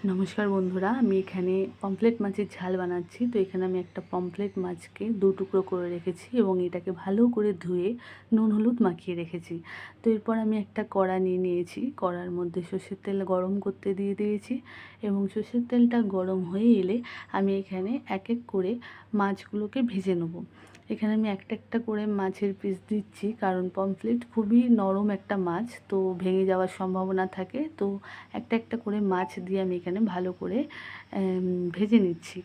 নমস্কার বন্ধুরা, আমি এখানে পমফ্রেট মাছের ঝাল বানাচ্ছি। তো এখানে আমি একটা পমফ্রেট মাছকে 2 টুকরো করে রেখেছি এবং এটাকে ভালো করে ধুয়ে নুন হলুদ মাখিয়ে রেখেছি। তো এরপর আমি একটা কড়া নিয়ে নিয়েছি। কড়ার মধ্যে সর্ষের তেল গরম করতে দিয়ে দিয়েছি এবং সর্ষের তেলটা গরম হয়ে এলে আমি এখানে এক এক করে মাছগুলোকে ভেজে নেব। এখানে আমি একটা একটা করে মাছের পিস দিচ্ছি, কারণ পমফ্রেট খুবই নরম একটা মাছ, তো ভেঙে যাওয়ার সম্ভাবনা থাকে। তো একটা একটা করে মাছ দিয়ে আমি এখানে ভালো করে ভেজে নিচ্ছি।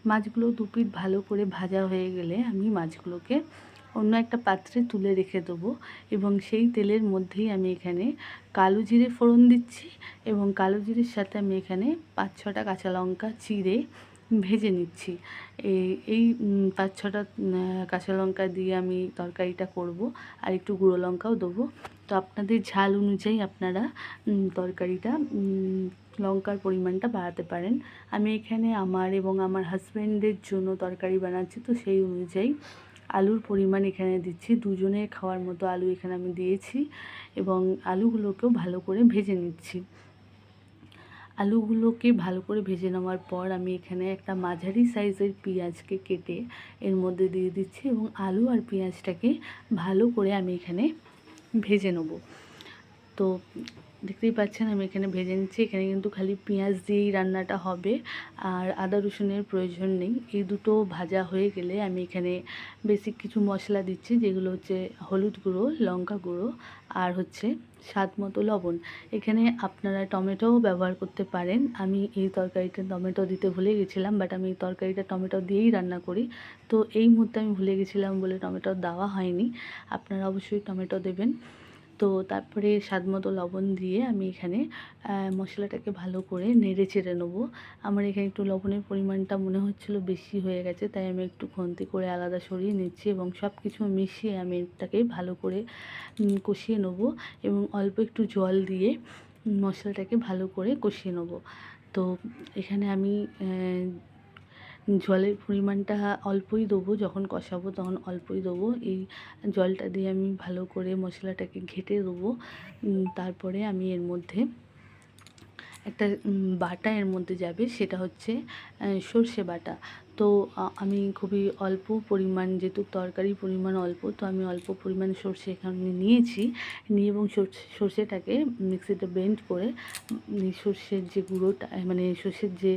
মাছগুলো দুপিঠ ভালো করে ভাজা হয়ে গেলে আমি মাছগুলোকে অন্য একটা পাত্রে তুলে রেখে দেবো এবং সেই তেলের মধ্যেই আমি এখানে কালো জিরে ফোড়ন দিচ্ছি এবং কালো জিরের সাথে আমি এখানে 5-6টা কাঁচা লঙ্কা চিড়ে ভেজে নিচ্ছি। এই 5-6টা কাঁচা লঙ্কা দিয়ে আমি তরকারিটা করব, আর একটু গুঁড়ো লঙ্কাও দেবো। তো আপনাদের ঝাল অনুযায়ী আপনারা তরকারিটা লঙ্কার পরিমাণটা বাড়াতে পারেন। আমি এখানে আমার এবং আমার হাজব্যান্ডের জন্য তরকারি বানাচ্ছি, তো সেই অনুযায়ী আলুর পরিমাণ এখানে দিচ্ছি। দুজনের খাওয়ার মতো আলু এখানে আমি দিয়েছি এবং আলুগুলোকেও ভালো করে ভেজে নিচ্ছি। আলুগুলোকে ভালো করে ভেজে নেওয়ার পর আমি এখানে একটা মাঝারি সাইজের পেঁয়াজকে কেটে এর মধ্যে দিয়ে দিচ্ছি এবং আলু আর পেঁয়াজটাকে ভালো করে আমি এখানে ভেজে নেব। তো দেখতেই পাচ্ছেন আমি এখানে ভেজে নিচ্ছি। এখানে কিন্তু খালি পেঁয়াজ দিয়েই রান্নাটা হবে, আর আদা রসুনের প্রয়োজন নেই। এই দুটো ভাজা হয়ে গেলে আমি এখানে বেসিক কিছু মশলা দিচ্ছি, যেগুলো হচ্ছে হলুদ গুঁড়ো, লঙ্কা গুঁড়ো আর হচ্ছে স্বাদ মতো লবণ। এখানে আপনারা টমেটোও ব্যবহার করতে পারেন। আমি এই তরকারিতে টমেটো দিতে ভুলে গেছিলাম, বাট আমি এই তরকারিটা টমেটো দিয়েই রান্না করি। তো এই মুহূর্তে আমি ভুলে গেছিলাম বলে টমেটো দেওয়া হয়নি। আপনারা অবশ্যই টমেটো দেবেন। তো তারপরে স্বাদ মতো লবণ দিয়ে আমি এখানে মশলাটাকে ভালো করে নেড়ে চেড়ে নেবো। আমার এখানে একটু লবণের পরিমাণটা মনে হচ্ছিলো বেশি হয়ে গেছে, তাই আমি একটু খুন্তি করে আলাদা সরিয়ে নিচ্ছি এবং সব কিছু মিশিয়ে আমি এটাকে ভালো করে কষিয়ে নেবো এবং অল্প একটু জল দিয়ে মশলাটাকে ভালো করে কষিয়ে নেবো। তো এখানে আমি জলের পরিমাণটা অল্পই দেবো, যখন কষাবো তখন অল্পই দেবো। এই জলটা দিয়ে আমি ভালো করে মশলাটাকে ঘেঁটে দেবো। তারপরে আমি এর মধ্যে একটা বাটা এর মধ্যে যাবে, সেটা হচ্ছে সর্ষে বাটা। তো আমি খুবই অল্প পরিমাণ, যেহেতু তরকারির পরিমাণ অল্প, তো আমি অল্প পরিমাণ সর্ষে এখানে নিয়েছি নিয়ে এবং সর্ষেটাকে মিক্সিতে ব্লেন্ড করে সর্ষের যে গুঁড়োটা, মানে সর্ষের যে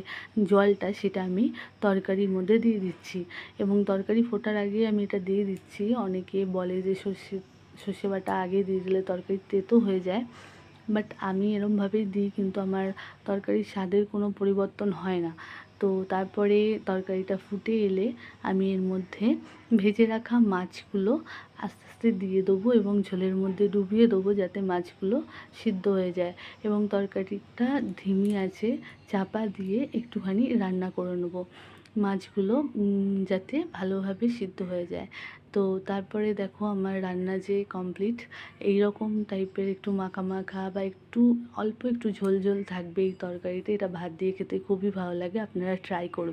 জলটা, সেটা আমি তরকারির মধ্যে দিয়ে দিচ্ছি এবং তরকারি ফোটার আগে আমি এটা দিয়ে দিচ্ছি। অনেকে বলে যে সর্ষে বাটা আগে দিয়ে দিলে তরকারি তেতো হয়ে যায়, বাট আমি এরমভাবেই দিই, কিন্তু আমার তরকারির স্বাদের কোনো পরিবর্তন হয় না। তো তারপরে তরকারিটা ফুটে এলে আমি এর মধ্যে ভেজে রাখা মাছগুলো আস্তে আস্তে দিয়ে দেবো এবং ঝোলের মধ্যে ডুবিয়ে দেবো, যাতে মাছগুলো সিদ্ধ হয়ে যায় এবং তরকারিটা ধিমি আঁচে চাপা দিয়ে একটুখানি রান্না করে নেবো, মাছগুলো যাতে ভালোভাবে সিদ্ধ হয়ে যায়। তো তারপরে দেখো আমার রান্না যে কমপ্লিট। এই রকম টাইপের একটু মাখা মাখা বা একটু অল্প একটু ঝোল ঝোল থাকবে এই তরকারিতে। এটা ভাত দিয়ে খেতে খুবই ভালো লাগে, আপনারা ট্রাই করবেন।